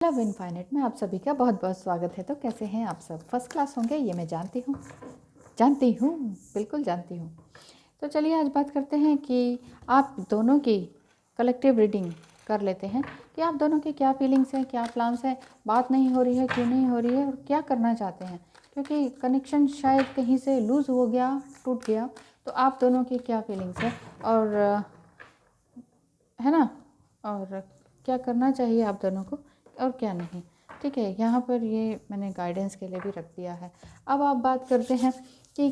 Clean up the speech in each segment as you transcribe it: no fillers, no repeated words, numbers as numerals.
Love infinite में आप सभी का बहुत बहुत स्वागत है। तो कैसे हैं आप सब? फर्स्ट क्लास होंगे, ये मैं जानती हूँ, बिल्कुल जानती हूँ। तो चलिए आज बात करते हैं कि आप दोनों की कलेक्टिव रीडिंग कर लेते हैं कि आप दोनों के क्या फीलिंग्स हैं, क्या प्लान्स हैं, बात नहीं हो रही है, क्यों नहीं हो रही है और क्या करना चाहते हैं, क्योंकि कनेक्शन शायद कहीं से लूज़ हो गया, टूट गया। तो आप दोनों की क्या फीलिंग्स हैं और है ना, और क्या करना चाहिए आप दोनों को और क्या नहीं। ठीक है, यहाँ पर ये मैंने गाइडेंस के लिए भी रख दिया है। अब आप बात करते हैं कि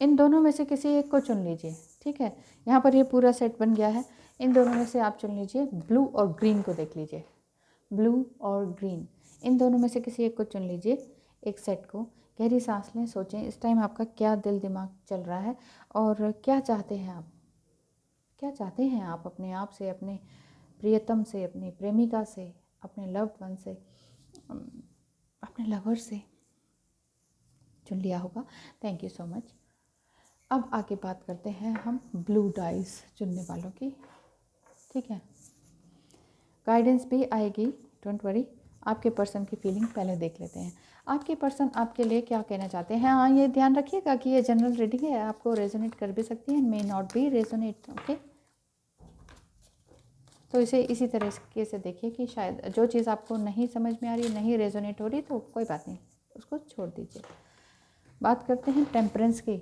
इन दोनों में से किसी एक को चुन लीजिए। ठीक है, यहाँ पर ये पूरा सेट बन गया है। इन दोनों में से आप चुन लीजिए, ब्लू और ग्रीन को देख लीजिए। ब्लू और ग्रीन, इन दोनों में से किसी एक को चुन लीजिए, एक सेट को। गहरी सांस लें, सोचें इस टाइम आपका क्या दिल दिमाग चल रहा है और क्या चाहते हैं आप, क्या चाहते हैं आप अपने आप से, अपने प्रियतम से, अपनी प्रेमिका से, अपने लव्ड वन से, अपने लवर से। चुन लिया होगा, थैंक यू सो मच। अब आगे बात करते हैं हम ब्लू डाइस चुनने वालों की। ठीक है, गाइडेंस भी आएगी, डोंट वरी। आपके पर्सन की फीलिंग पहले देख लेते हैं। आपके पर्सन आपके लिए क्या कहना चाहते हैं। हाँ, ये ध्यान रखिएगा कि ये जनरल रीडिंग है, आपको रेजोनेट कर भी सकती है, may not be resonate. Okay, तो इसे इसी तरीके से देखिए कि शायद जो चीज़ आपको नहीं समझ में आ रही, नहीं रेजोनेट हो रही, तो कोई बात नहीं, उसको छोड़ दीजिए। बात करते हैं टेम्परेंस की।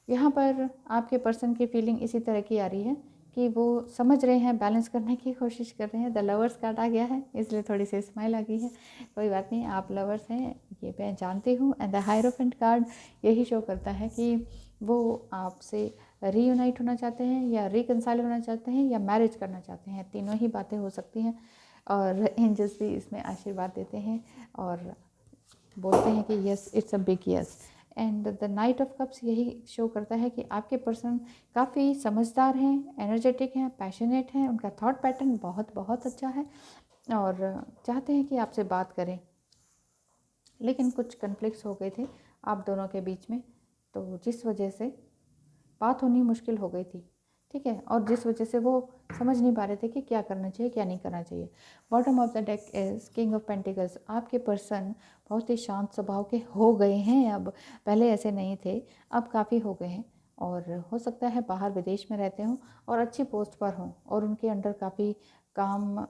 यहाँ पर आपके पर्सन की फीलिंग इसी तरह की आ रही है कि वो समझ रहे हैं, बैलेंस करने की कोशिश कर रहे हैं। द लवर्स कार्ड आ गया है, इसलिए थोड़ी सी स्माइल आ गई है। कोई बात नहीं, आप लवर्स हैं, ये मैं जानती हूँ। एंड द हायरोफेंट कार्ड यही शो करता है कि वो आपसे रीयूनाइट होना चाहते हैं या रिकंसाइल होना चाहते हैं या मैरिज करना चाहते हैं। तीनों ही बातें हो सकती हैं और एंजल्स भी इसमें आशीर्वाद देते हैं और बोलते हैं कि yes, it's a big yes. And the night of cups यही शो करता है कि आपके पर्सन काफ़ी समझदार हैं, एनर्जेटिक हैं, पैशनेट हैं, उनका थॉट पैटर्न बहुत बहुत अच्छा है और चाहते हैं कि आपसे बात करें। लेकिन कुछ कन्फ्लिक्ट्स हो गए थे आप दोनों के बीच में, तो जिस वजह से बात होनी मुश्किल हो गई थी। ठीक है, और जिस वजह से वो समझ नहीं पा रहे थे कि क्या करना चाहिए, क्या नहीं करना चाहिए। Bottom of the deck is king of pentacles. आपके पर्सन बहुत ही शांत स्वभाव के हो गए हैं अब, पहले ऐसे नहीं थे, अब काफ़ी हो गए हैं। और हो सकता है बाहर विदेश में रहते हों और अच्छी पोस्ट पर हों और उनके अंडर काफ़ी काम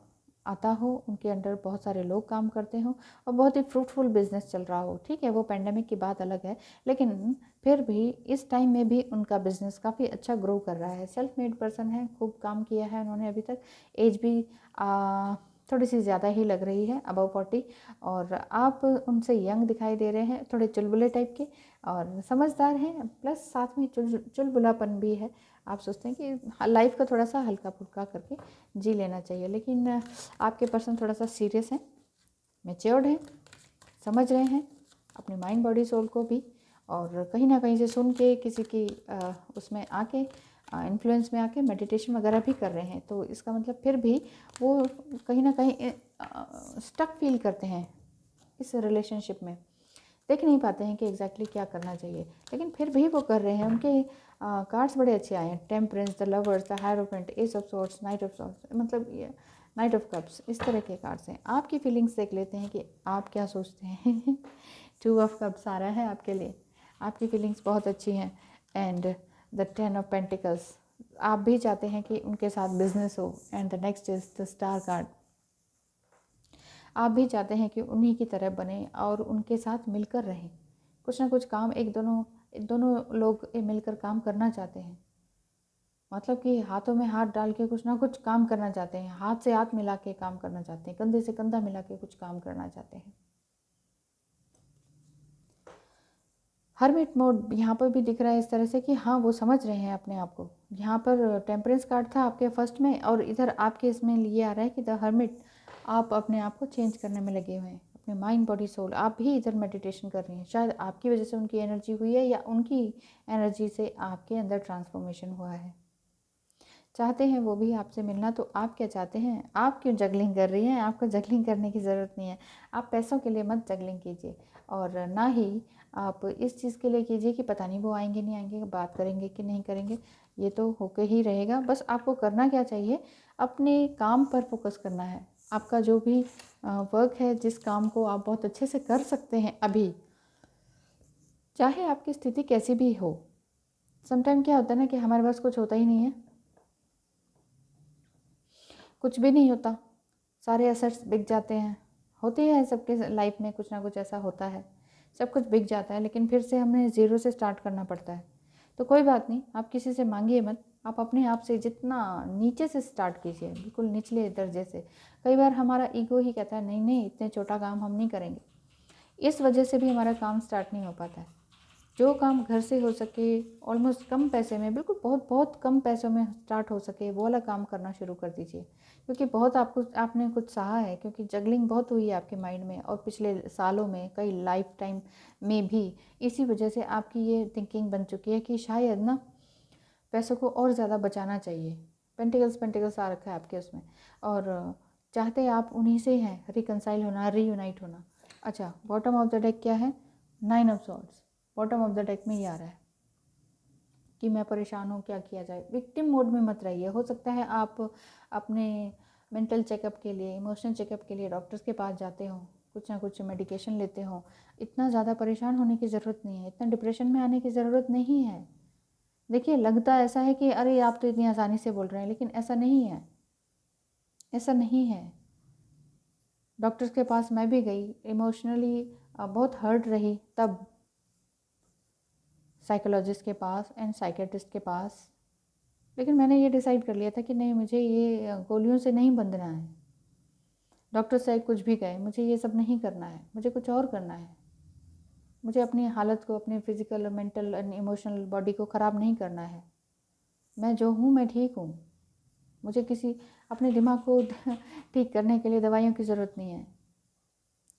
आता हो, उनके अंडर बहुत सारे लोग काम करते हों और बहुत ही फ्रूटफुल बिजनेस चल रहा हो। ठीक है, वो पेंडेमिक की बात अलग है, लेकिन फिर भी इस टाइम में भी उनका बिजनेस काफ़ी अच्छा ग्रो कर रहा है। सेल्फ मेड पर्सन है, खूब काम किया है उन्होंने अभी तक। एज भी थोड़ी सी ज़्यादा ही लग रही है, अबव 40, और आप उनसे यंग दिखाई दे रहे हैं, थोड़े चुलबुले टाइप के और समझदार हैं, प्लस साथ में चुलबुलापन भी है। आप सोचते हैं कि लाइफ का थोड़ा सा हल्का फुल्का करके जी लेना चाहिए, लेकिन आपके पर्सन थोड़ा सा सीरियस हैं, मैच्योर्ड हैं, समझ रहे हैं अपने माइंड बॉडी सोल को भी, और कहीं ना कहीं से सुन के किसी की उसमें आके इन्फ्लुएंस में आके मेडिटेशन वगैरह भी कर रहे हैं। तो इसका मतलब फिर भी वो कहीं ना कहीं स्टक फील करते हैं इस रिलेशनशिप में, देख नहीं पाते हैं कि एग्जैक्टली क्या करना चाहिए, लेकिन फिर भी वो कर रहे हैं। उनके कार्ड्स बड़े अच्छे आए हैं, temperance, the lovers, the hierophant, S of swords, night of swords, मतलब ये नाइट ऑफ कप्स, इस तरह के कार्ड्स हैं। आपकी फीलिंग्स देख लेते हैं कि आप क्या सोचते हैं। 2 ऑफ कप्स आ रहा है आपके लिए, आपकी फीलिंग्स बहुत अच्छी हैं। एंड द 10 ऑफ पेंटिकल्स, आप भी चाहते हैं कि उनके साथ बिजनेस हो। And the next is the star card, आप भी चाहते हैं कि उन्हीं की तरह बने और उनके साथ मिलकर रहें। कुछ ना कुछ काम दोनों लोग मिलकर काम करना चाहते हैं, मतलब कि हाथों में हाथ डाल के कुछ ना कुछ काम करना चाहते हैं, हाथ से हाथ मिला के काम करना चाहते हैं, कंधे से कंधा मिला के कुछ काम करना चाहते हैं। हर्मिट मोड यहाँ पर भी दिख रहा है इस तरह से कि हाँ, वो समझ रहे हैं अपने आप को। यहाँ पर टेम्परेंस कार्ड था आपके फर्स्ट में और इधर आपके इसमें ये आ रहा है कि द हर्मिट, आप अपने आप को चेंज करने में लगे हुए हैं, अपने माइंड बॉडी सोल। आप भी इधर मेडिटेशन कर रही हैं, शायद आपकी वजह से उनकी एनर्जी हुई है या उनकी एनर्जी से आपके अंदर ट्रांसफॉर्मेशन हुआ है। चाहते हैं वो भी आपसे मिलना, तो आप क्या चाहते हैं? आप क्यों जगलिंग कर रही हैं? आपको जगलिंग करने की ज़रूरत नहीं है। आप पैसों के लिए मत जगलिंग कीजिए और ना ही आप इस चीज़ के लिए कीजिए कि पता नहीं वो आएंगे नहीं आएंगे, बात करेंगे कि नहीं करेंगे, ये तो होके ही रहेगा। बस आपको करना क्या चाहिए, अपने काम पर फोकस करना है। आपका जो भी वर्क है, जिस काम को आप बहुत अच्छे से कर सकते हैं अभी, चाहे आपकी स्थिति कैसी भी हो। समटाइम क्या होता है ना कि हमारे पास कुछ होता ही नहीं है, कुछ भी नहीं होता, सारे एसेट्स बिक जाते हैं। होते हैं सबके लाइफ में, कुछ ना कुछ ऐसा होता है, सब कुछ बिक जाता है, लेकिन फिर से हमें ज़ीरो से स्टार्ट करना पड़ता है। तो कोई बात नहीं, आप किसी से मांगिए मत, आप अपने आप से जितना नीचे से स्टार्ट कीजिए, बिल्कुल निचले दर्जे से। कई बार हमारा ईगो ही कहता है नहीं नहीं, इतने छोटा काम हम नहीं करेंगे, इस वजह से भी हमारा काम स्टार्ट नहीं हो पाता है। जो काम घर से हो सके, ऑलमोस्ट कम पैसे में, बिल्कुल बहुत बहुत कम पैसों में स्टार्ट हो सके, वो वाला काम करना शुरू कर दीजिए। क्योंकि बहुत आपने कुछ सहा है, क्योंकि जगलिंग बहुत हुई है आपके माइंड में, और पिछले सालों में, कई लाइफ टाइम में भी इसी वजह से आपकी ये थिंकिंग बन चुकी है कि शायद ना पैसों को और ज़्यादा बचाना चाहिए। पेंटिकल्स आ रखा है आपके उसमें, और चाहते आप उन्हीं से हैं रिकनसाइल होना, रीयूनाइट होना। अच्छा, बॉटम ऑफ द डेक क्या है? 9 of swords. Bottom of the deck में ये आ रहा है कि मैं परेशान हूँ, क्या किया जाए। विक्टिम मोड में मत रहिए। हो सकता है आप अपने मेंटल चेकअप के लिए, इमोशनल चेकअप के लिए डॉक्टर्स के पास जाते हो, कुछ ना कुछ मेडिकेशन लेते हो। इतना ज़्यादा परेशान होने की ज़रूरत नहीं है, इतना डिप्रेशन में आने की ज़रूरत नहीं है। देखिए, लगता ऐसा है कि अरे आप तो इतनी आसानी से बोल रहे हैं, लेकिन ऐसा नहीं है, ऐसा नहीं है। डॉक्टर्स के पास मैं भी गई, इमोशनली बहुत हर्ट रही, तब साइकोलॉजिस्ट के पास एंड साइकेट्रिस्ट के पास। लेकिन मैंने ये डिसाइड कर लिया था कि नहीं, मुझे ये गोलियों से नहीं बंधना है। डॉक्टर साहब कुछ भी कहे, मुझे ये सब नहीं करना है, मुझे कुछ और करना है। मुझे अपनी हालत को, अपने physical, mental and emotional body को ख़राब नहीं करना है। मैं जो हूँ मैं ठीक हूँ। मुझे किसी अपने दिमाग को ठीक करने के लिए दवाइयों की ज़रूरत नहीं है।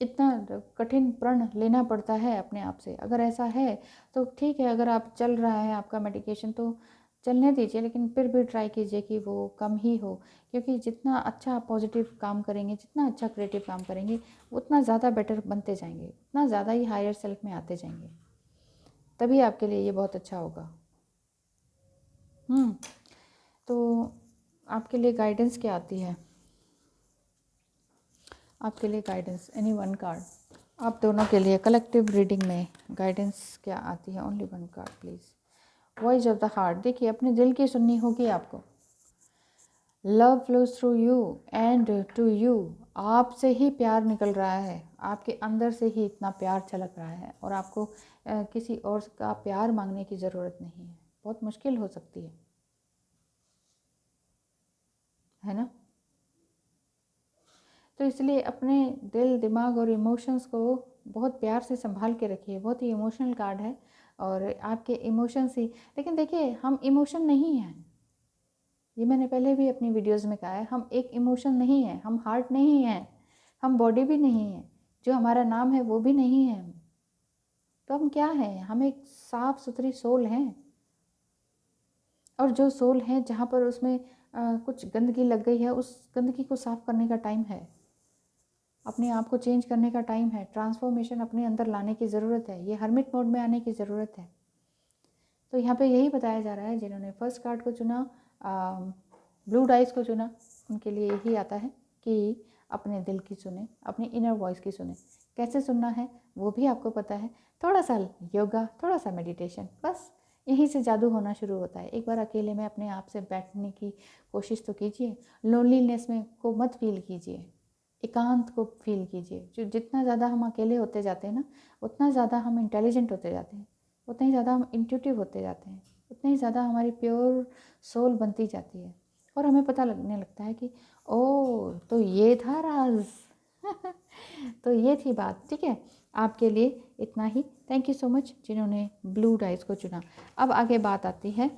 इतना कठिन प्रण लेना पड़ता है अपने आप से। अगर ऐसा है तो ठीक है, अगर आप चल रहा है आपका मेडिकेशन तो चलने दीजिए, लेकिन फिर भी ट्राई कीजिए कि वो कम ही हो। क्योंकि जितना अच्छा पॉजिटिव काम करेंगे, जितना अच्छा क्रिएटिव काम करेंगे, उतना ज़्यादा बेटर बनते जाएंगे, उतना ज़्यादा ही हायर सेल्फ में आते जाएंगे। तभी आपके लिए ये बहुत अच्छा होगा। तो आपके लिए गाइडेंस क्या आती है? आपके लिए गाइडेंस, एनी वन कार्ड, आप दोनों के लिए कलेक्टिव रीडिंग में गाइडेंस क्या आती है? Only one card please. Voice of the heart. देखिए, अपने दिल की सुननी होगी आपको। Love flows through you and to you. आपसे ही प्यार निकल रहा है, आपके अंदर से ही इतना प्यार छलक रहा है, और आपको किसी और का प्यार मांगने की ज़रूरत नहीं है। बहुत मुश्किल हो सकती है ना? तो इसलिए अपने दिल, दिमाग और इमोशंस को बहुत प्यार से संभाल के रखिए। बहुत ही इमोशनल कार्ड है, और आपके इमोशंस ही, लेकिन देखिए, हम इमोशन नहीं हैं। ये मैंने पहले भी अपनी वीडियोस में कहा है, हम एक इमोशन नहीं है, हम हार्ट नहीं हैं, हम बॉडी भी नहीं है, जो हमारा नाम है वो भी नहीं है। तो हम क्या हैं? हम एक साफ़ सुथरी सोल हैं। और जो सोल है, जहाँ पर उसमें कुछ गंदगी लग गई है, उस गंदगी को साफ़ करने का टाइम है। अपने आप को चेंज करने का टाइम है। ट्रांसफॉर्मेशन अपने अंदर लाने की ज़रूरत है। ये हर्मिट मोड में आने की ज़रूरत है। तो यहाँ पे यही बताया जा रहा है, जिन्होंने फर्स्ट कार्ड को चुना, ब्लू डाइस को चुना, उनके लिए यही आता है कि अपने दिल की सुने, अपनी इनर वॉइस की सुने। कैसे सुनना है वो भी आपको पता है। थोड़ा सा योगा, थोड़ा सा मेडिटेशन, बस यहीं से जादू होना शुरू होता है। एक बार अकेले में अपने आप से बैठने की कोशिश तो कीजिए। लोनलीनेस में को मत फील कीजिए, एकांत को फील कीजिए। जो जितना ज़्यादा हम अकेले होते जाते हैं ना, उतना ज़्यादा हम इंटेलिजेंट होते जाते हैं, उतना ही ज़्यादा हम इंट्यूटिव होते जाते हैं, उतना ही ज़्यादा हमारी प्योर सोल बनती जाती है। और हमें पता लगने लगता है कि ओ, तो ये था राज। तो ये थी बात। ठीक है, आपके लिए इतना ही। थैंक यू सो मच जिन्होंने ब्लू डाइस को चुना। अब आगे बात आती है,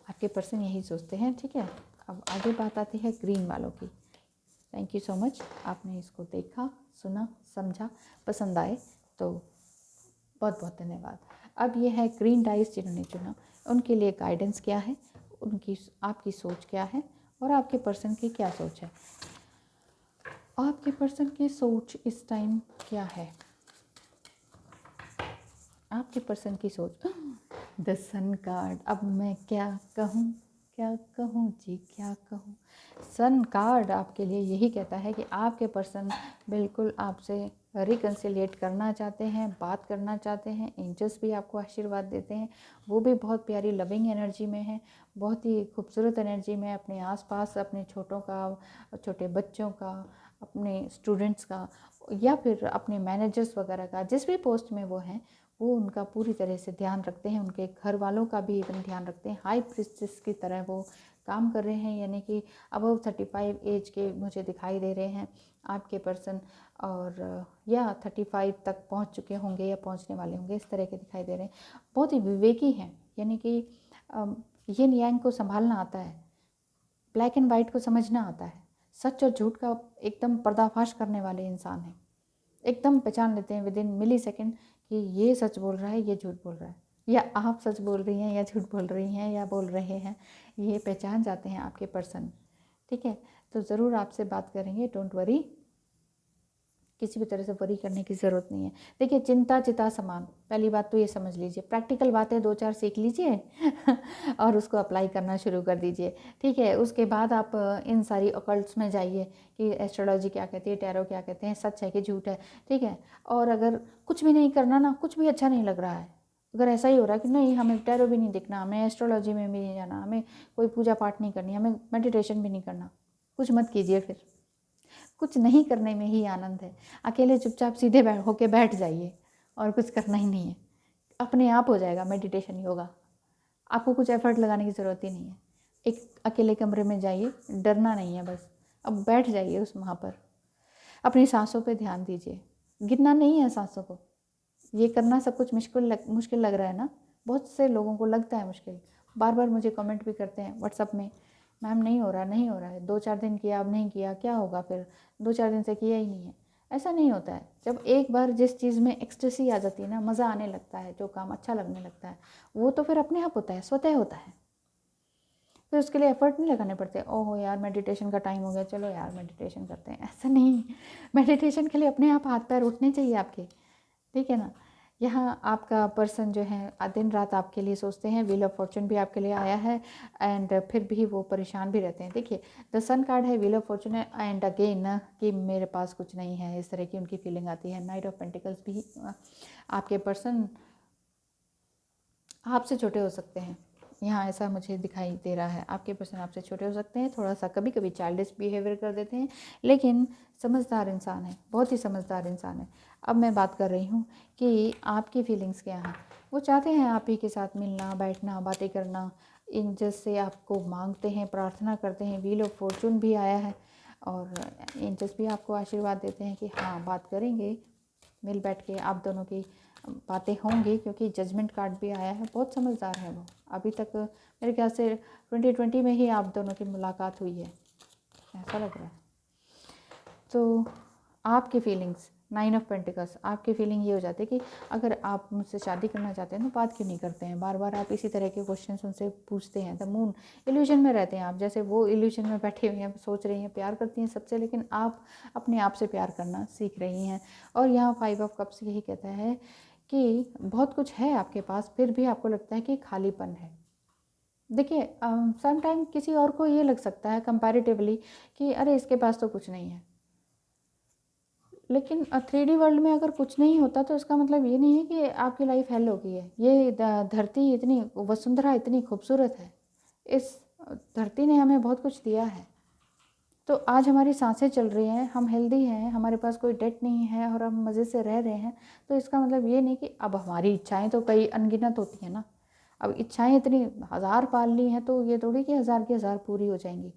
आपके पर्सन यही सोचते हैं। ठीक है, अब आगे बात आती है ग्रीन वालों की। थैंक यू सो मच, आपने इसको देखा, सुना, समझा, पसंद आए तो बहुत बहुत धन्यवाद। अब ये है ग्रीन डाइस जिन्होंने चुना, उनके लिए गाइडेंस क्या है, उनकी आपकी सोच क्या है, और आपके पर्सन की क्या सोच है। आपके पर्सन की सोच इस टाइम क्या है? आपके पर्सन की सोच, द सन कार्ड। अब मैं क्या कहूँ, क्या कहूँ जी, क्या कहूँ। सन कार्ड आपके लिए यही कहता है कि आपके पर्सन बिल्कुल आपसे रिकन्सिलिएट करना चाहते हैं, बात करना चाहते हैं। एंजल्स भी आपको आशीर्वाद देते हैं, वो भी बहुत प्यारी लविंग एनर्जी में है, बहुत ही खूबसूरत एनर्जी में, अपने आसपास अपने छोटों का, छोटे बच्चों का, अपने स्टूडेंट्स का, या फिर अपने मैनेजर्स वगैरह का, जिस भी पोस्ट में वो हैं, वो उनका पूरी तरह से ध्यान रखते हैं, उनके घर वालों का भी इवन ध्यान रखते हैं। हाई प्रिस्टेस की तरह वो काम कर रहे हैं, यानी कि अबव 35 एज के मुझे दिखाई दे रहे हैं आपके पर्सन, और या 35 तक पहुंच चुके होंगे या पहुंचने वाले होंगे, इस तरह के दिखाई दे रहे हैं। बहुत ही विवेकी हैं, यानी कि यिन यांग को संभालना आता है, ब्लैक एंड वाइट को समझना आता है, सच और झूठ का एकदम पर्दाफाश करने वाले इंसान हैं। एकदम पहचान लेते हैं विद इन मिली सेकेंड कि ये सच बोल रहा है, ये झूठ बोल रहा है, या आप सच बोल रही हैं या झूठ बोल रही हैं या बोल रहे हैं, ये पहचान जाते हैं आपके पर्सन। ठीक है, तो ज़रूर आपसे बात करेंगे, डोंट वरी, किसी भी तरह से वरी करने की ज़रूरत नहीं है। देखिए, चिंता चिता समान, पहली बात तो ये समझ लीजिए, प्रैक्टिकल बातें 2-4 सीख लीजिए और उसको अप्लाई करना शुरू कर दीजिए। ठीक है, उसके बाद आप इन सारी ऑकल्ट्स में जाइए कि एस्ट्रोलॉजी क्या कहती है, टैरो क्या कहते हैं, सच है कि झूठ है। ठीक है, और अगर कुछ भी नहीं करना ना, कुछ भी अच्छा नहीं लग रहा है, अगर ऐसा ही हो रहा है कि नहीं हमें टैरो भी नहीं दिखना, हमें एस्ट्रोलॉजी में भी नहीं जाना, हमें कोई पूजा पाठ नहीं करनी, हमें मेडिटेशन भी नहीं करना, कुछ मत कीजिए। फिर कुछ नहीं करने में ही आनंद है। अकेले चुपचाप सीधे होके बैठ जाइए और कुछ करना ही नहीं है, अपने आप हो जाएगा मेडिटेशन योगा। आपको कुछ एफर्ट लगाने की ज़रूरत ही नहीं है। एक अकेले कमरे में जाइए, डरना नहीं है, बस अब बैठ जाइए उस वहाँ पर, अपनी सांसों पे ध्यान दीजिए, गिनना नहीं है सांसों को। ये करना सब कुछ मुश्किल लग रहा है ना, बहुत से लोगों को लगता है मुश्किल। बार बार मुझे कमेंट भी करते हैं व्हाट्सअप में, मैम नहीं हो रहा, नहीं हो रहा है, 2-4 दिन किया, अब नहीं किया, क्या होगा फिर, 2-4 दिन से किया ही नहीं है। ऐसा नहीं होता है। जब एक बार जिस चीज़ में एक्सटेसी आ जाती है ना, मज़ा आने लगता है, जो काम अच्छा लगने लगता है, वो तो फिर अपने आप होता है, स्वतः होता है। फिर उसके लिए एफर्ट नहीं लगाने पड़ते। ओहो यार मेडिटेशन का टाइम हो गया, चलो यार मेडिटेशन करते हैं, ऐसा नहीं। मेडिटेशन के लिए अपने आप हाथ पैर उठने चाहिए आपके, ठीक है ना। यहाँ आपका पर्सन जो है दिन रात आपके लिए सोचते हैं, व्हील ऑफ फॉर्चून भी आपके लिए आया है, एंड फिर भी वो परेशान भी रहते हैं। देखिए, द सन कार्ड है, व्हील ऑफ फॉर्चून है, एंड अगेन कि मेरे पास कुछ नहीं है, इस तरह की उनकी फीलिंग आती है। नाइट ऑफ पेंटिकल्स भी, आपके पर्सन आपसे छोटे हो सकते हैं, यहाँ ऐसा मुझे दिखाई दे रहा है। आपके पर्सन आपसे छोटे हो सकते हैं, थोड़ा सा कभी कभी चाइल्डिश बिहेवियर कर देते हैं, लेकिन समझदार इंसान है, बहुत ही समझदार इंसान है। अब मैं बात कर रही हूँ कि आपकी फीलिंग्स क्या हैं। वो चाहते हैं आप ही के साथ मिलना, बैठना, बातें करना, इन जैसे आपको मांगते हैं, प्रार्थना करते हैं। व्हील ऑफ फॉर्चून भी आया है, और एंजल्स भी आपको आशीर्वाद देते हैं कि हाँ बात करेंगे, मिल बैठ के आप दोनों की बातें होंगी, क्योंकि जजमेंट कार्ड भी आया है। बहुत समझदार है वो। अभी तक मेरे ख्याल से 2020 में ही आप दोनों की मुलाकात हुई है, ऐसा लग रहा है। तो आपकी फीलिंग्स, 9 ऑफ पेंटिकल्स, आपकी फीलिंग ये हो जाती है कि अगर आप मुझसे शादी करना चाहते हैं तो बात क्यों नहीं करते हैं, बार बार आप इसी तरह के क्वेश्चन उनसे पूछते हैं। द मून, इल्यूजन में रहते हैं आप, जैसे वो इल्यूजन में बैठे हुए हैं, सोच रही हैं प्यार करती हैं सबसे, लेकिन आप अपने आप से प्यार करना सीख रही हैं। और यहाँ 5 ऑफ कप्स यही कहता है कि बहुत कुछ है आपके पास, फिर भी आपको लगता है कि खालीपन है। देखिए, सम टाइम किसी और को ये लग सकता है कंपैरेटिवली कि अरे इसके पास तो कुछ नहीं है, लेकिन 3D वर्ल्ड में अगर कुछ नहीं होता तो इसका मतलब ये नहीं है कि आपकी लाइफ हेल हो गई है। ये धरती इतनी वसुंधरा इतनी खूबसूरत है, इस धरती ने हमें बहुत कुछ दिया है। तो आज हमारी सांसें चल रही हैं, हम हेल्दी हैं, हमारे पास कोई डेट नहीं है और हम मज़े से रह रहे हैं, तो इसका मतलब ये नहीं कि अब हमारी इच्छाएं तो कई अनगिनत होती हैं ना। अब इच्छाएं इतनी 1000 पाल ली हैं, तो ये थोड़ी कि 1000 की 1000 पूरी हो जाएंगी।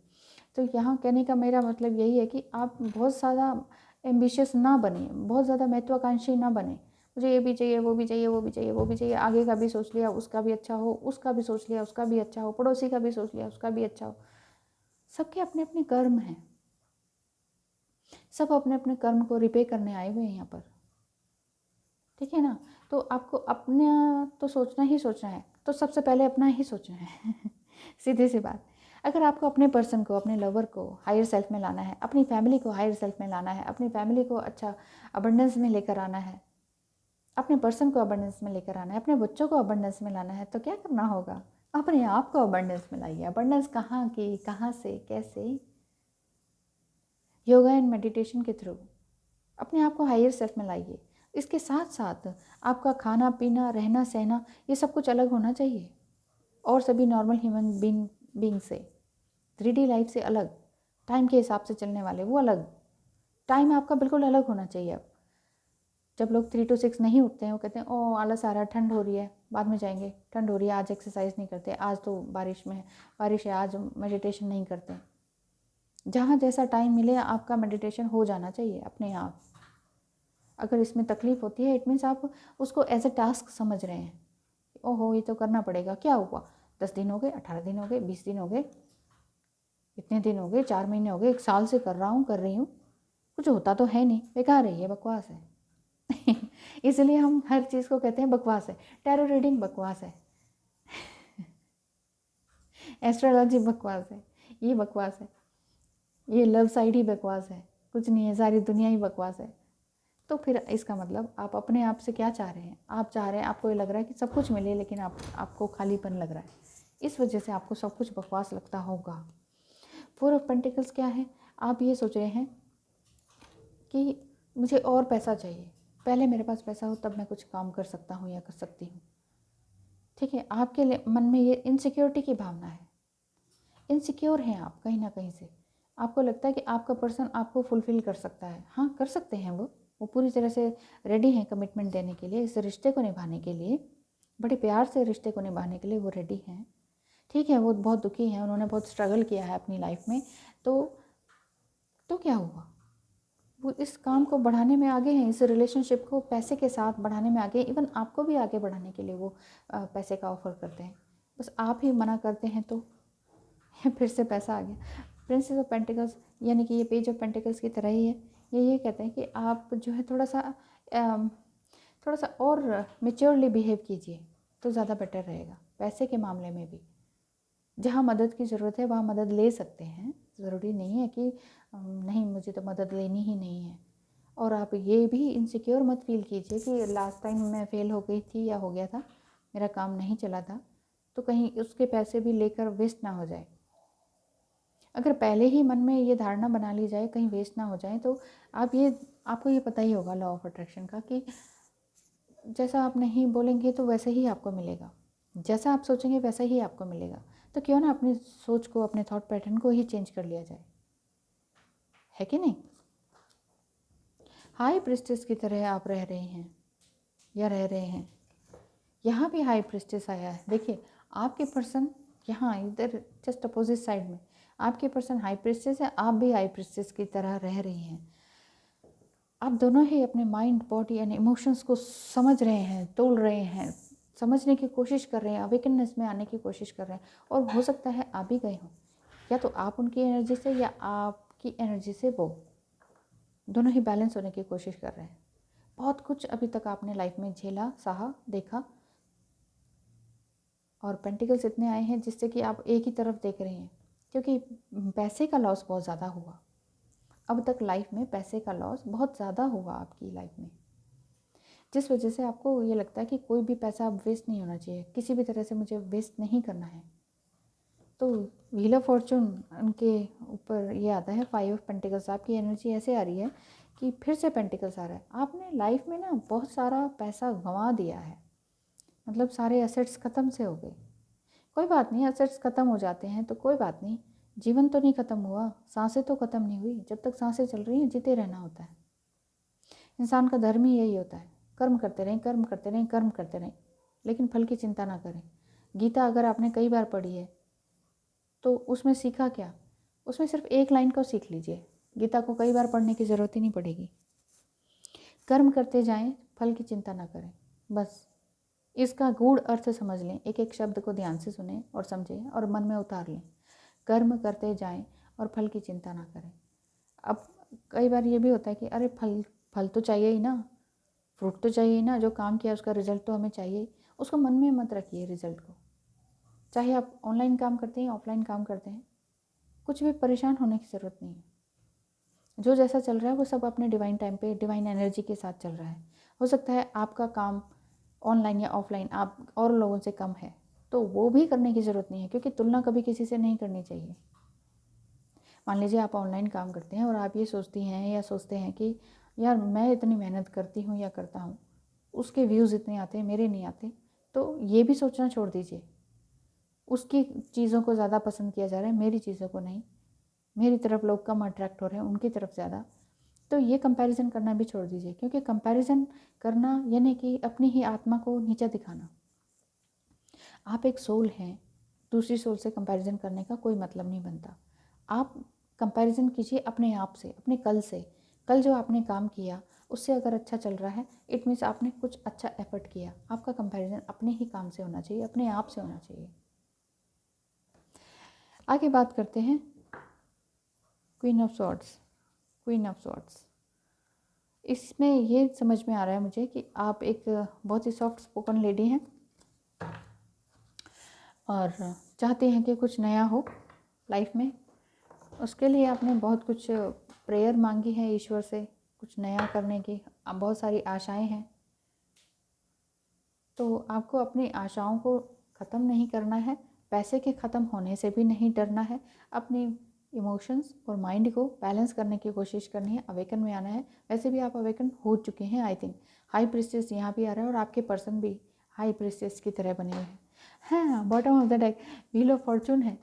तो यहाँ कहने का मेरा मतलब यही है कि आप बहुत ज़्यादा एम्बिशियस ना बने, बहुत ज़्यादा महत्वाकांक्षी ना बने। मुझे ये भी चाहिए, वो भी चाहिए, वो भी चाहिए, वो भी चाहिए, आगे का भी सोच लिया उसका भी अच्छा हो, उसका भी सोच लिया उसका भी अच्छा हो, पड़ोसी का भी सोच लिया उसका भी अच्छा हो। सबके अपने अपने कर्म हैं, सब अपने अपने कर्म को रिपे करने आए हुए हैं यहाँ पर, ठीक है ना। तो आपको अपना तो सोचना ही सोचना है, तो सबसे पहले अपना ही सोचना है सीधी सी बात। अगर आपको अपने पर्सन को, अपने लवर को हायर सेल्फ में लाना है, अपनी फैमिली को हायर सेल्फ में लाना है, अपनी फैमिली को अच्छा अबंडेंस में लेकर आना है, अपने पर्सन को अबंडेंस में लेकर आना है, अपने बच्चों को अबंडेंस में लाना है, तो क्या करना होगा? अपने आप को अबंडेंस में लाइए। अबंडेंस कहाँ की, कहाँ से, कैसे? योगा एंड मेडिटेशन के थ्रू अपने आप को हायर सेल्फ में लाइए। इसके साथ साथ आपका खाना पीना, रहना सहना, ये सब कुछ अलग होना चाहिए और सभी नॉर्मल ह्यूमन बीइंग से, 3D लाइफ से अलग, टाइम के हिसाब से चलने वाले वो अलग। टाइम आपका बिल्कुल अलग होना चाहिए। अब जब लोग 3 to 6 नहीं उठते हैं, वो कहते हैं ओ आलस आ रहा है, ठंड हो रही है, बाद में जाएंगे, ठंड हो रही है, आज एक्सरसाइज नहीं करते, आज तो बारिश में बारिश है, आज मेडिटेशन नहीं करते। जहाँ जैसा टाइम मिले आपका मेडिटेशन हो जाना चाहिए अपने आप। अगर इसमें तकलीफ़ होती है, इट मीन्स आप उसको एज अ टास्क समझ रहे हैं। ओहो ये तो करना पड़ेगा, क्या हुआ, 10 दिन हो गए, 18 दिन हो गए, 20 दिन हो गए, इतने दिन हो गए, 4 महीने हो गए, 1 साल से कर रहा हूँ, कर रही हूँ, कुछ होता तो है नहीं, बेकार है, ये बकवास है। इसलिए हम हर चीज़ को कहते हैं बकवास है। टैरो रीडिंग बकवास है, एस्ट्रोलॉजी बकवास है, ये बकवास है, ये लव साइड ही बकवास है, कुछ नहीं है, सारी दुनिया ही बकवास है। तो फिर इसका मतलब आप अपने आप से क्या चाह रहे हैं? आप चाह रहे हैं, आपको ये लग रहा है कि सब कुछ मिले, लेकिन आपको खालीपन लग रहा है, इस वजह से आपको सब कुछ बकवास लगता होगा। 4 ऑफ पेंटिकल्स क्या है? आप ये सोच रहे हैं कि मुझे और पैसा चाहिए, पहले मेरे पास पैसा हो तब मैं कुछ काम कर सकता हूँ या कर सकती हूँ। ठीक है, आपके मन में ये इनसिक्योरिटी की भावना है, इनसिक्योर हैं आप कहीं ना कहीं से। आपको लगता है कि आपका पर्सन आपको फुलफ़िल कर सकता है। हाँ कर सकते हैं, वो पूरी तरह से रेडी हैं कमिटमेंट देने के लिए, इस रिश्ते को निभाने के लिए, बड़े प्यार से रिश्ते को निभाने के लिए वो रेडी हैं। ठीक है, वो बहुत दुखी हैं, उन्होंने बहुत स्ट्रगल किया है अपनी लाइफ में, तो क्या हुआ, वो इस काम को बढ़ाने में आगे हैं, इस रिलेशनशिप को पैसे के साथ बढ़ाने में आगे, इवन आपको भी आगे बढ़ाने के लिए वो पैसे का ऑफ़र करते हैं। बस आप ही मना करते हैं तो फिर से पैसा आ गया। प्रिंसेस ऑफ पेंटिकल्स यानी कि ये पेज ऑफ पेंटिकल्स की तरह ही है। ये कहते हैं कि आप जो है थोड़ा सा और मेच्योरली बिहेव कीजिए तो ज़्यादा बेटर रहेगा। पैसे के मामले में भी जहाँ मदद की ज़रूरत है वहाँ मदद ले सकते हैं, ज़रूरी नहीं है कि नहीं मुझे तो मदद लेनी ही नहीं है। और आप ये भी इनसिक्योर मत फील कीजिए कि लास्ट टाइम मैं फ़ेल हो गई थी या हो गया था, मेरा काम नहीं चला था, तो कहीं उसके पैसे भी लेकर वेस्ट ना हो जाए। अगर पहले ही मन में ये धारणा बना ली जाए कहीं वेस्ट ना हो जाए, तो आपको ये पता ही होगा लॉ ऑफ अट्रैक्शन का कि जैसा आप नहीं बोलेंगे तो वैसे ही आपको मिलेगा, जैसा आप सोचेंगे वैसा ही आपको मिलेगा। तो क्यों ना अपनी सोच को, अपने थॉट पैटर्न को ही चेंज कर लिया जाए, है कि नहीं? हाई प्रिस्टेस की तरह आप रह रहे हैं या रह रहे हैं। यहाँ भी हाई प्रिस्टेस आया है, देखिए आपके पर्सन यहाँ इधर जस्ट अपोजिट साइड में आपके पर्सन हाई प्रिस्टेस है, आप भी हाई प्रिस्टेस की तरह रह रही हैं। आप दोनों ही अपने माइंड, बॉडी एंड इमोशंस को समझ रहे हैं, तोल रहे हैं, समझने की कोशिश कर रहे हैं, अवेकनेस में आने की कोशिश कर रहे हैं। और हो सकता है आप भी गए हों, या तो आप उनकी एनर्जी से या आपकी एनर्जी से वो, दोनों ही बैलेंस होने की कोशिश कर रहे हैं। बहुत कुछ अभी तक आपने लाइफ में झेला, सहा, देखा, और पेंटिकल्स इतने आए हैं जिससे कि आप एक ही तरफ देख रहे हैं, क्योंकि पैसे का लॉस बहुत ज़्यादा हुआ। अब तक लाइफ में पैसे का लॉस बहुत ज़्यादा हुआ आपकी लाइफ में, जिस वजह से आपको ये लगता है कि कोई भी पैसा अब वेस्ट नहीं होना चाहिए, किसी भी तरह से मुझे वेस्ट नहीं करना है। तो व्हील ऑफ फॉर्चून उनके ऊपर ये आता है, 5 ऑफ पेंटिकल्स। आपकी एनर्जी ऐसे आ रही है कि फिर से पेंटिकल्स आ रहा है। आपने लाइफ में ना बहुत सारा पैसा गंवा दिया है, मतलब सारे एसेट्स ख़त्म से हो गए। कोई बात नहीं, एसेट्स ख़त्म हो जाते हैं तो कोई बात नहीं, जीवन तो नहीं ख़त्म हुआ, सांसें तो ख़त्म नहीं हुई। जब तक सांसें चल रही हैं जीते रहना होता है। इंसान का धर्म ही यही होता है, कर्म करते रहें, कर्म करते रहें, कर्म करते रहें, लेकिन फल की चिंता ना करें। गीता अगर आपने कई बार पढ़ी है तो उसमें सीखा क्या? उसमें सिर्फ एक लाइन को सीख लीजिए, गीता को कई बार पढ़ने की ज़रूरत ही नहीं पड़ेगी। कर्म करते जाएं, फल की चिंता ना करें, बस इसका गूढ़ अर्थ समझ लें। एक एक शब्द को ध्यान से सुनें और समझें और मन में उतार लें। कर्म करते जाएं और फल की चिंता ना करें। अब कई बार ये भी होता है कि अरे फल तो चाहिए ही ना, फ्रूट तो चाहिए ही ना, जो काम किया उसका रिजल्ट तो हमें चाहिए। उसको मन में मत रखिए रिजल्ट को, चाहे आप ऑनलाइन काम करते हैं, ऑफलाइन काम करते हैं, कुछ भी परेशान होने की ज़रूरत नहीं है। जो जैसा चल रहा है वो सब अपने डिवाइन टाइम पे, डिवाइन एनर्जी के साथ चल रहा है। हो सकता है आपका काम ऑनलाइन या ऑफलाइन आप और लोगों से कम है, तो वो भी करने की ज़रूरत नहीं है, क्योंकि तुलना कभी किसी से नहीं करनी चाहिए। मान लीजिए आप ऑनलाइन काम करते हैं और आप ये सोचती हैं या सोचते हैं कि यार मैं इतनी मेहनत करती हूँ या करता हूँ, उसके व्यूज़ इतने आते हैं, मेरे नहीं आते, तो ये भी सोचना छोड़ दीजिए। उसकी चीज़ों को ज़्यादा पसंद किया जा रहा है, मेरी चीज़ों को नहीं। मेरी तरफ लोग कम अट्रैक्ट हो रहे हैं, उनकी तरफ ज़्यादा। तो ये कंपैरिजन करना भी छोड़ दीजिए, क्योंकि कंपैरिजन करना यानी कि अपनी ही आत्मा को नीचा दिखाना। आप एक सोल हैं, दूसरी सोल से कंपैरिजन करने का कोई मतलब नहीं बनता। आप कंपैरिजन कीजिए अपने आप से, अपने कल से। कल जो आपने काम किया उससे अगर अच्छा चल रहा है, इट मीन्स आपने कुछ अच्छा एफर्ट किया। आपका कंपैरिजन अपने ही काम से होना चाहिए, अपने आप से होना चाहिए। आगे बात करते हैं queen of swords. Queen of swords, इसमें ये समझ में आ रहा है मुझे कि आप एक बहुत ही सॉफ्ट स्पोकन लेडी हैं और चाहती हैं कि कुछ नया हो लाइफ में। उसके लिए आपने बहुत कुछ प्रेयर मांगी है ईश्वर से, कुछ नया करने की बहुत सारी आशाएं हैं। तो आपको अपनी आशाओं को ख़त्म नहीं करना है, पैसे के ख़त्म होने से भी नहीं डरना है। अपनी इमोशंस और माइंड को बैलेंस करने की कोशिश करनी है, अवेकन में आना है। वैसे भी आप अवेकन हो चुके हैं, आई थिंक। हाई प्रीस्टेस यहाँ भी आ रहा है और आपके पर्सन भी हाई प्रीस्टेस की तरह बने हुए हैं। हाँ, bottom of the deck wheel of Fortune है।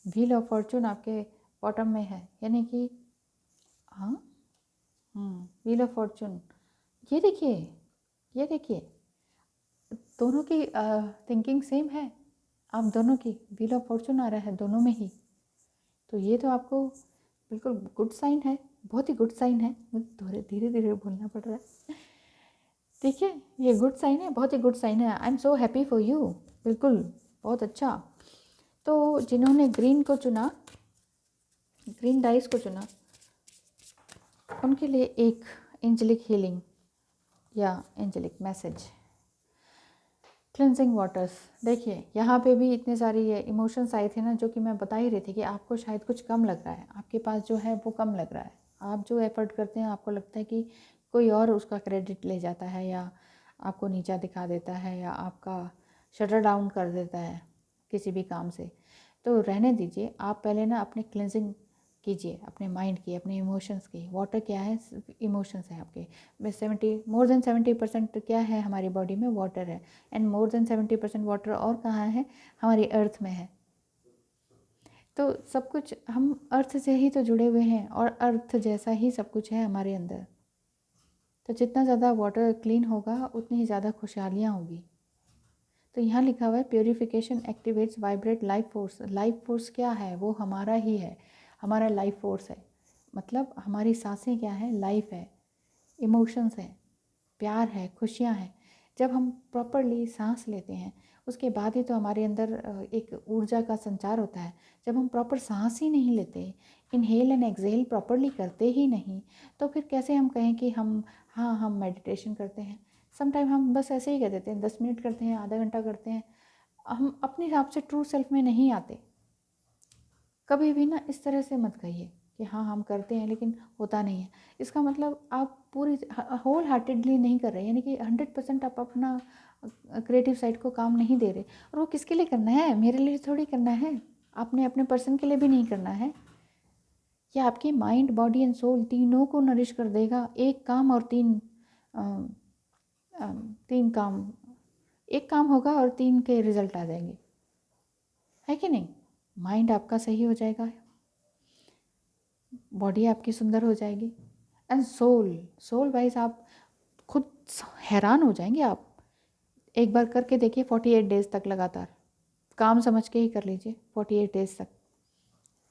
व्हील ऑफ फॉर्चून आपके बॉटम में है, यानी कि हाँ, व्हील ऑफ फॉर्चून। ये देखिए, ये देखिए, दोनों की थिंकिंग सेम है। आप दोनों की व्हील ऑफ फॉर्चून आ रहा है दोनों में ही। तो ये तो आपको बिल्कुल गुड साइन है, बहुत ही गुड साइन है। मुझे धीरे धीरे बोलना पड़ रहा है। देखिए, ये गुड साइन है, बहुत ही गुड साइन है। I am so happy for you. बिल्कुल, बहुत अच्छा। तो जिन्होंने ग्रीन को चुना, ग्रीन डाइस को चुना, उनके लिए एक एंजेलिक हीलिंग या एंजेलिक मैसेज। Cleansing waters. देखिए, यहाँ पे भी इतने सारे ये इमोशंस आए थे ना, जो कि मैं बता ही रही थी कि आपको शायद कुछ कम लग रहा है, आपके पास जो है वो कम लग रहा है। आप जो एफर्ट करते हैं आपको लगता है कि कोई और उसका क्रेडिट ले जाता है, या आपको नीचा दिखा देता है, या आपका शटर डाउन कर देता है किसी भी काम से। तो रहने दीजिए, आप पहले ना अपने क्लिनजिंग कीजिए, अपने माइंड की, अपने इमोशंस की। वाटर क्या है? इमोशंस है आपके। मोर देन 70% क्या है हमारी बॉडी में? वाटर है। एंड मोर देन 70% वाटर और कहाँ है? हमारी अर्थ में है। तो सब कुछ हम अर्थ से ही तो जुड़े हुए हैं, और अर्थ जैसा ही सब कुछ है हमारे अंदर। तो जितना ज़्यादा वाटर क्लीन होगा उतनी ही ज़्यादा खुशहालियाँ होगी। तो यहाँ लिखा हुआ है purification activates vibrate life force. Life force क्या है? वो हमारा ही है, हमारा लाइफ फोर्स है। मतलब हमारी सांसें क्या है? लाइफ है, इमोशंस है, प्यार है, खुशियाँ हैं। जब हम प्रॉपरली सांस लेते हैं उसके बाद ही तो हमारे अंदर एक ऊर्जा का संचार होता है। जब हम प्रॉपर सांस ही नहीं लेते, इनहेल एंड एक्सहेल प्रॉपरली करते ही नहीं, तो फिर कैसे हम कहें कि हम मेडिटेशन करते हैं? समटाइम हम बस ऐसे ही कह देते हैं, 10 मिनट करते हैं, आधा घंटा करते हैं। हम अपने हिसाब से ट्रू सेल्फ में नहीं आते। कभी भी ना इस तरह से मत कहिए कि हाँ हम करते हैं लेकिन होता नहीं है। इसका मतलब आप पूरी होल हार्टेडली नहीं कर रहे, यानी कि 100% आप अपना क्रिएटिव साइड को काम नहीं दे रहे। और वो किसके लिए करना है? मेरे लिए थोड़ी करना है, आपने अपने पर्सन के लिए भी नहीं करना है। ये आपकी माइंड, बॉडी एंड सोल तीनों को नरिश कर देगा। एक काम और तीन काम, एक काम होगा और 3 के रिजल्ट आ जाएंगे, है कि नहीं? माइंड आपका सही हो जाएगा, बॉडी आपकी सुंदर हो जाएगी, एंड सोल वाइज आप खुद हैरान हो जाएंगे। आप एक बार करके देखिए 48 डेज़ तक लगातार काम समझ के ही कर लीजिए, 48 डेज़ तक,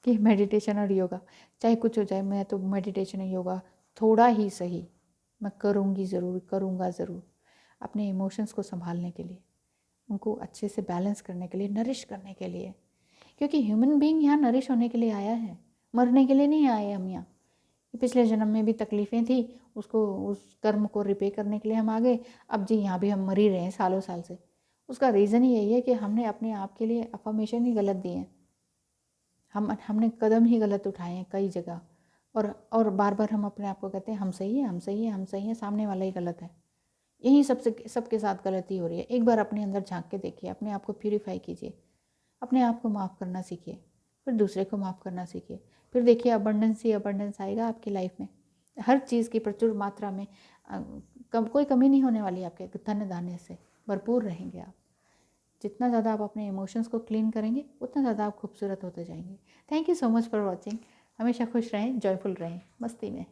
कि मेडिटेशन और योगा चाहे कुछ हो जाए, मैं तो मेडिटेशन और योगा थोड़ा ही सही मैं करूँगी ज़रूर, करूँगा ज़रूर, अपने इमोशंस को संभालने के लिए, उनको अच्छे से बैलेंस करने के लिए, नरिश करने के लिए। क्योंकि ह्यूमन बीइंग यहाँ नरिश होने के लिए आया है, मरने के लिए नहीं आए हम यहाँ। पिछले जन्म में भी तकलीफ़ें थी, उसको, उस कर्म को रिपे करने के लिए हम आ गए। अब जी यहाँ भी हम मर ही रहे हैं सालों साल से। उसका रीज़न ही यही है कि हमने अपने आप के लिए अफर्मेशन ही गलत दिए हैं। हमने कदम ही गलत उठाए हैं कई जगह, और बार बार हम अपने आप को कहते हैं हम सही हैं, हम सही हैं, हम सही हैं, सामने वाला ही गलत है। यही सबके साथ गलती हो रही है। एक बार अपने अंदर झांक के देखिए, अपने आप को प्यूरीफाई कीजिए, अपने आप को माफ़ करना सीखिए, फिर दूसरे को माफ़ करना सीखिए। फिर देखिए अबंडेंस ही अबंडेंस आएगा आपकी लाइफ में। हर चीज़ की प्रचुर मात्रा में कोई कमी नहीं होने वाली। आपके धन धान्य से भरपूर रहेंगे आप। जितना ज़्यादा आप अपने इमोशंस को क्लीन करेंगे उतना ज़्यादा आप खूबसूरत होते जाएंगे। Thank you so much for watching. हमेशा खुश रहें, जॉयफुल रहें, मस्ती में।